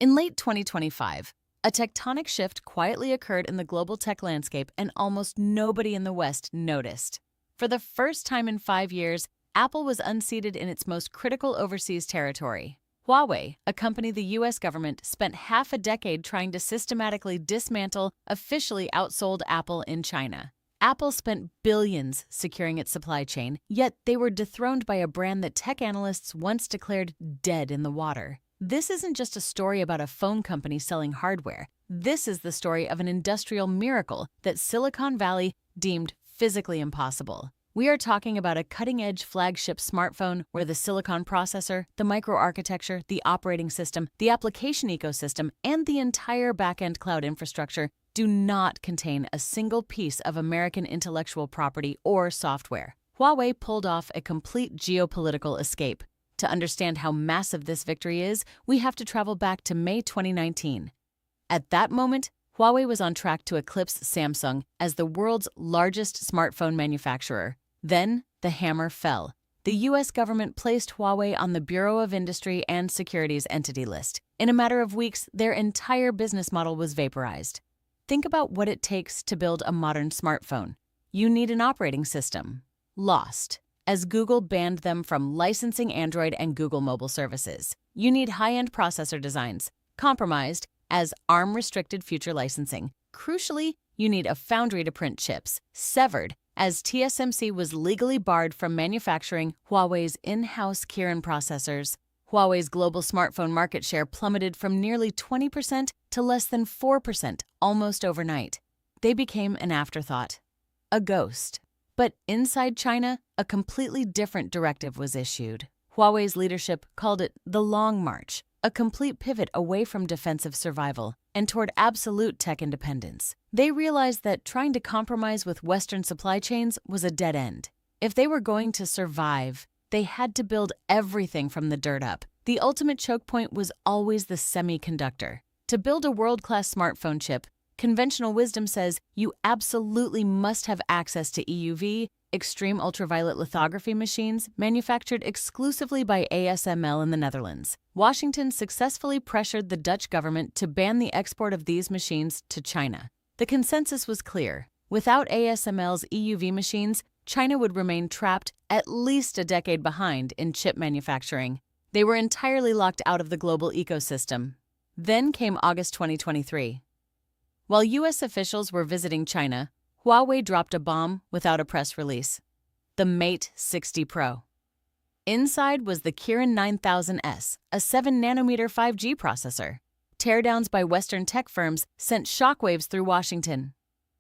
In late 2025, a tectonic shift quietly occurred in the global tech landscape and almost nobody in the West noticed. For the first time in 5 years, Apple was unseated in its most critical overseas territory. Huawei, a company the US government spent half a decade trying to systematically dismantle, officially outsold Apple in China. Apple spent billions securing its supply chain, yet they were dethroned by a brand that tech analysts once declared dead in the water. This isn't just a story about a phone company selling hardware. This is the story of an industrial miracle that Silicon Valley deemed physically impossible. We are talking about a cutting-edge flagship smartphone where the silicon processor, the microarchitecture, the operating system, the application ecosystem, and the entire back-end cloud infrastructure do not contain a single piece of American intellectual property or software. Huawei pulled off a complete geopolitical escape. To understand how massive this victory is, we have to travel back to May 2019. At that moment, Huawei was on track to eclipse Samsung as the world's largest smartphone manufacturer. Then, the hammer fell. The US government placed Huawei on the Bureau of Industry and Securities Entity List. In a matter of weeks, their entire business model was vaporized. Think about what it takes to build a modern smartphone. You need an operating system. Lost, as Google banned them from licensing Android and Google mobile services. You need high-end processor designs. Compromised, as ARM restricted future licensing. Crucially, you need a foundry to print chips. Severed, as TSMC was legally barred from manufacturing Huawei's in-house Kirin processors. Huawei's global smartphone market share plummeted from nearly 20% to less than 4% almost overnight. They became an afterthought, a ghost. But inside China, a completely different directive was issued. Huawei's leadership called it the Long March, a complete pivot away from defensive survival and toward absolute tech independence. They realized that trying to compromise with Western supply chains was a dead end. If they were going to survive, they had to build everything from the dirt up. The ultimate choke point was always the semiconductor. To build a world-class smartphone chip, conventional wisdom says you absolutely must have access to EUV, extreme ultraviolet lithography machines manufactured exclusively by ASML in the Netherlands. Washington successfully pressured the Dutch government to ban the export of these machines to China. The consensus was clear. Without ASML's EUV machines, China would remain trapped at least a decade behind in chip manufacturing. They were entirely locked out of the global ecosystem. Then came August 2023. While US officials were visiting China, Huawei dropped a bomb without a press release: the Mate 60 Pro. Inside was the Kirin 9000S, a 7nm 5G processor. Teardowns by Western tech firms sent shockwaves through Washington.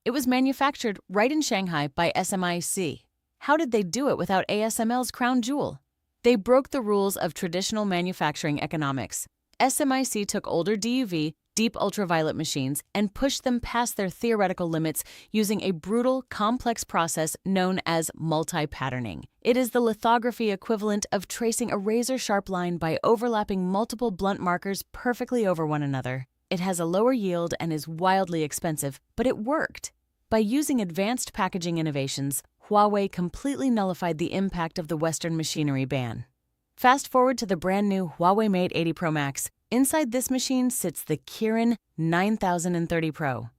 It was manufactured right in Shanghai by SMIC. How did they do it without ASML's crown jewel? They broke the rules of traditional manufacturing economics. SMIC took older DUV, deep ultraviolet machines and pushed them past their theoretical limits using a brutal, complex process known as multi-patterning. It is the lithography equivalent of tracing a razor-sharp line by overlapping multiple blunt markers perfectly over one another. It has a lower yield and is wildly expensive, but it worked. By using advanced packaging innovations, Huawei completely nullified the impact of the Western machinery ban. Fast forward to the brand new Huawei Mate 80 Pro Max. Inside this machine sits the Kirin 9030 Pro.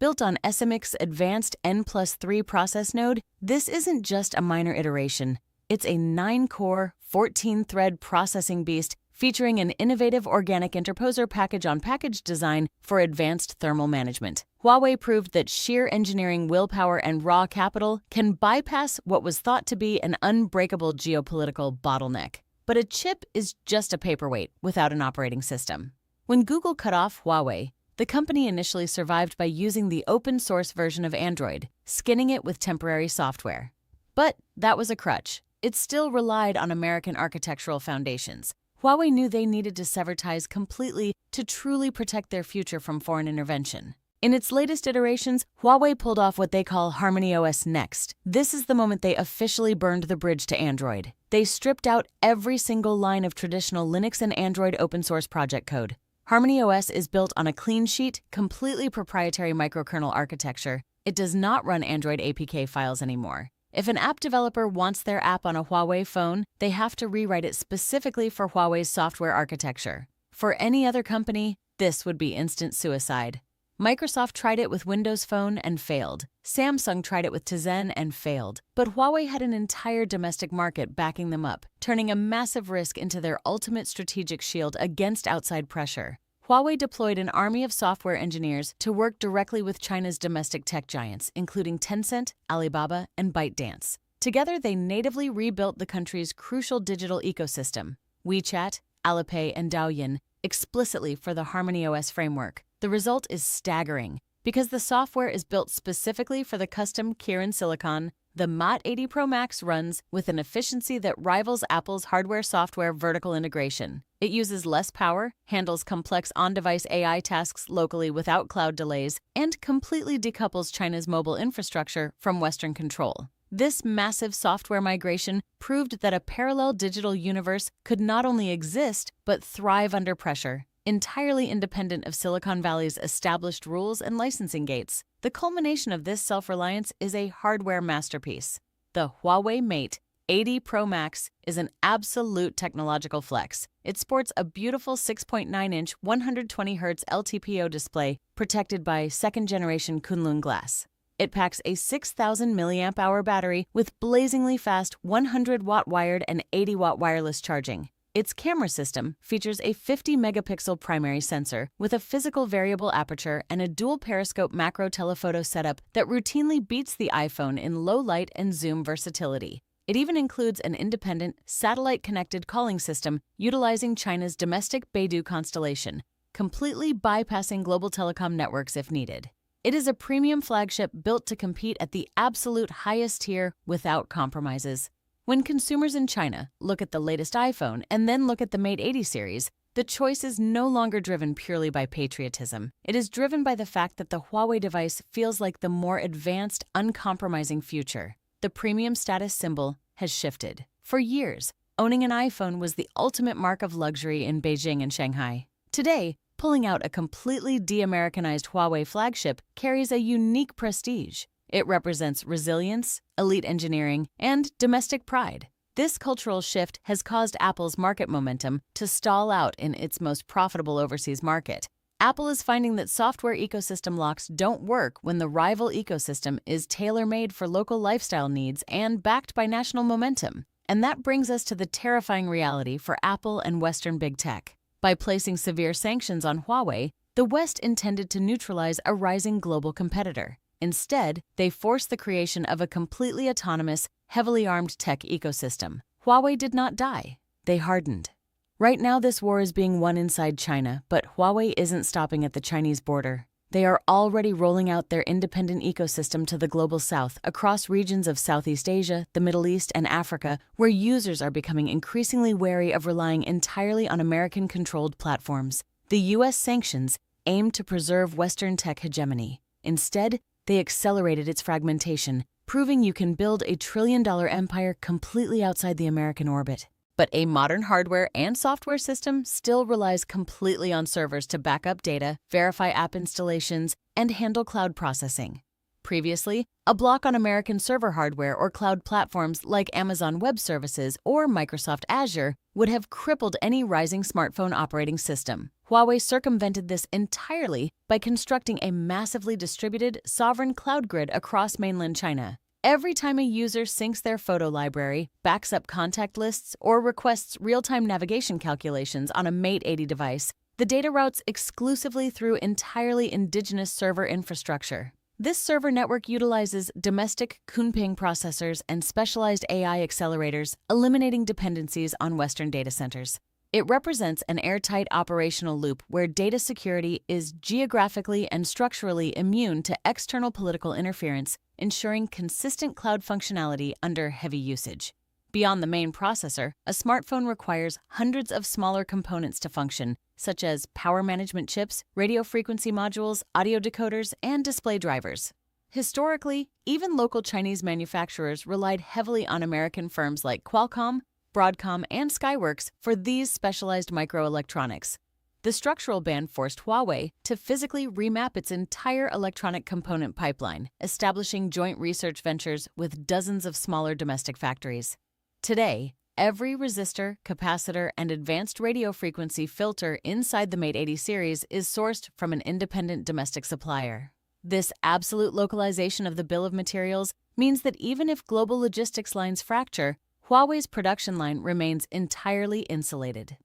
Built on SMIC's advanced N+3 process node, this isn't just a minor iteration. It's a 9-core, 14-thread processing beast featuring an innovative organic interposer package-on-package design for advanced thermal management. Huawei proved that sheer engineering willpower and raw capital can bypass what was thought to be an unbreakable geopolitical bottleneck. But a chip is just a paperweight without an operating system. When Google cut off Huawei, the company initially survived by using the open-source version of Android, skinning it with temporary software. But that was a crutch. It still relied on American architectural foundations. Huawei knew they needed to sever ties completely to truly protect their future from foreign intervention. In its latest iterations, Huawei pulled off what they call HarmonyOS NEXT. This is the moment they officially burned the bridge to Android. They stripped out every single line of traditional Linux and Android open-source project code. HarmonyOS is built on a clean sheet, completely proprietary microkernel architecture. It does not run Android APK files anymore. If an app developer wants their app on a Huawei phone, they have to rewrite it specifically for Huawei's software architecture. For any other company, this would be instant suicide. Microsoft tried it with Windows Phone and failed. Samsung tried it with Tizen and failed. But Huawei had an entire domestic market backing them up, turning a massive risk into their ultimate strategic shield against outside pressure. Huawei deployed an army of software engineers to work directly with China's domestic tech giants, including Tencent, Alibaba, and ByteDance. Together, they natively rebuilt the country's crucial digital ecosystem, WeChat, Alipay, and Douyin, explicitly for the HarmonyOS framework. The result is staggering. Because the software is built specifically for the custom Kirin silicon, the Mate 80 Pro Max runs with an efficiency that rivals Apple's hardware-software vertical integration. It uses less power, handles complex on-device AI tasks locally without cloud delays, and completely decouples China's mobile infrastructure from Western control. This massive software migration proved that a parallel digital universe could not only exist, but thrive under pressure, entirely independent of Silicon Valley's established rules and licensing gates. The culmination of this self-reliance is a hardware masterpiece. The Huawei Mate 80 Pro Max is an absolute technological flex. It sports a beautiful 6.9-inch 120Hz LTPO display protected by second-generation Kunlun glass. It packs a 6,000 mAh battery with blazingly fast 100-watt wired and 80-watt wireless charging. Its camera system features a 50-megapixel primary sensor with a physical variable aperture and a dual periscope macro telephoto setup that routinely beats the iPhone in low light and zoom versatility. It even includes an independent, satellite-connected calling system utilizing China's domestic Beidou constellation, completely bypassing global telecom networks if needed. It is a premium flagship built to compete at the absolute highest tier without compromises. When consumers in China look at the latest iPhone and then look at the Mate 80 series, the choice is no longer driven purely by patriotism. It is driven by the fact that the Huawei device feels like the more advanced, uncompromising future. The premium status symbol has shifted. For years, owning an iPhone was the ultimate mark of luxury in Beijing and Shanghai. Today, pulling out a completely de-Americanized Huawei flagship carries a unique prestige. It represents resilience, elite engineering, and domestic pride. This cultural shift has caused Apple's market momentum to stall out in its most profitable overseas market. Apple is finding that software ecosystem locks don't work when the rival ecosystem is tailor-made for local lifestyle needs and backed by national momentum. And that brings us to the terrifying reality for Apple and Western big tech. By placing severe sanctions on Huawei, the West intended to neutralize a rising global competitor. Instead, they forced the creation of a completely autonomous, heavily armed tech ecosystem. Huawei did not die. They hardened. Right now, this war is being won inside China, but Huawei isn't stopping at the Chinese border. They are already rolling out their independent ecosystem to the global south, across regions of Southeast Asia, the Middle East, and Africa, where users are becoming increasingly wary of relying entirely on American-controlled platforms. The U.S. sanctions aim to preserve Western tech hegemony. Instead, they accelerated its fragmentation, proving you can build a trillion-dollar empire completely outside the American orbit. But a modern hardware and software system still relies completely on servers to back up data, verify app installations, and handle cloud processing. Previously, a block on American server hardware or cloud platforms like Amazon Web Services or Microsoft Azure would have crippled any rising smartphone operating system. Huawei circumvented this entirely by constructing a massively distributed, sovereign cloud grid across mainland China. Every time a user syncs their photo library, backs up contact lists, or requests real-time navigation calculations on a Mate 80 device, the data routes exclusively through entirely indigenous server infrastructure. This server network utilizes domestic Kunping processors and specialized AI accelerators, eliminating dependencies on Western data centers. It represents an airtight operational loop where data security is geographically and structurally immune to external political interference, ensuring consistent cloud functionality under heavy usage. Beyond the main processor, a smartphone requires hundreds of smaller components to function, such as power management chips, radio frequency modules, audio decoders, and display drivers. Historically, even local Chinese manufacturers relied heavily on American firms like Qualcomm, Broadcom, and Skyworks for these specialized microelectronics. The structural ban forced Huawei to physically remap its entire electronic component pipeline, establishing joint research ventures with dozens of smaller domestic factories. Today, every resistor, capacitor, and advanced radio frequency filter inside the Mate 80 series is sourced from an independent domestic supplier. This absolute localization of the bill of materials means that even if global logistics lines fracture, Huawei's production line remains entirely insulated.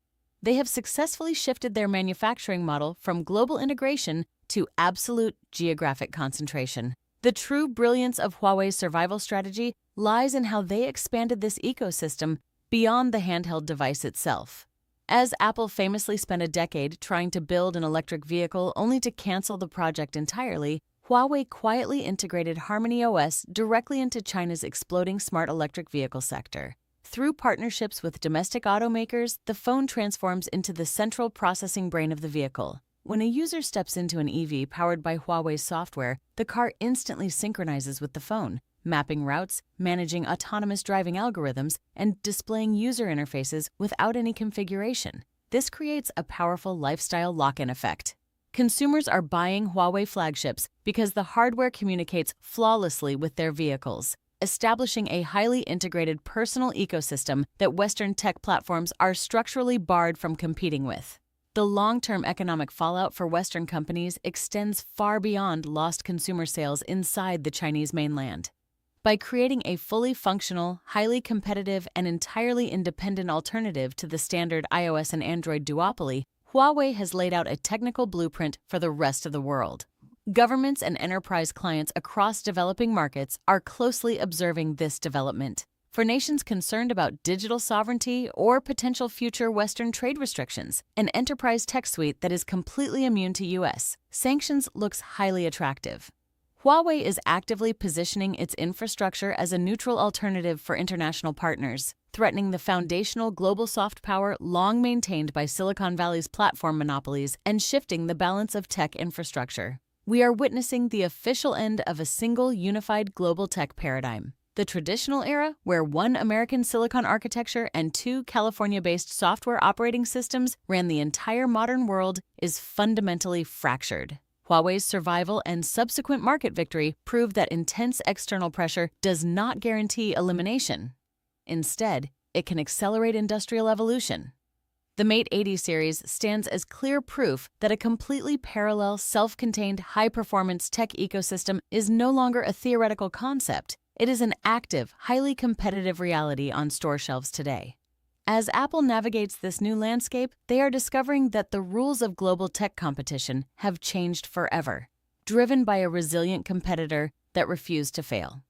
They have successfully shifted their manufacturing model from global integration to absolute geographic concentration. The true brilliance of Huawei's survival strategy lies in how they expanded this ecosystem beyond the handheld device itself. As Apple famously spent a decade trying to build an electric vehicle only to cancel the project entirely, Huawei quietly integrated HarmonyOS directly into China's exploding smart electric vehicle sector. Through partnerships with domestic automakers, the phone transforms into the central processing brain of the vehicle. When a user steps into an EV powered by Huawei's software, the car instantly synchronizes with the phone, mapping routes, managing autonomous driving algorithms, and displaying user interfaces without any configuration. This creates a powerful lifestyle lock-in effect. Consumers are buying Huawei flagships because the hardware communicates flawlessly with their vehicles, establishing a highly integrated personal ecosystem that Western tech platforms are structurally barred from competing with. The long-term economic fallout for Western companies extends far beyond lost consumer sales inside the Chinese mainland. By creating a fully functional, highly competitive, and entirely independent alternative to the standard iOS and Android duopoly, Huawei has laid out a technical blueprint for the rest of the world. Governments and enterprise clients across developing markets are closely observing this development. For nations concerned about digital sovereignty or potential future Western trade restrictions, an enterprise tech suite that is completely immune to U.S. sanctions looks highly attractive. Huawei is actively positioning its infrastructure as a neutral alternative for international partners, threatening the foundational global soft power long maintained by Silicon Valley's platform monopolies and shifting the balance of tech infrastructure. We are witnessing the official end of a single unified global tech paradigm. The traditional era, where one American silicon architecture and two California-based software operating systems ran the entire modern world, is fundamentally fractured. Huawei's survival and subsequent market victory prove that intense external pressure does not guarantee elimination. Instead, it can accelerate industrial evolution. The Mate 80 series stands as clear proof that a completely parallel, self-contained, high-performance tech ecosystem is no longer a theoretical concept. It is an active, highly competitive reality on store shelves today. As Apple navigates this new landscape, they are discovering that the rules of global tech competition have changed forever, driven by a resilient competitor that refused to fail.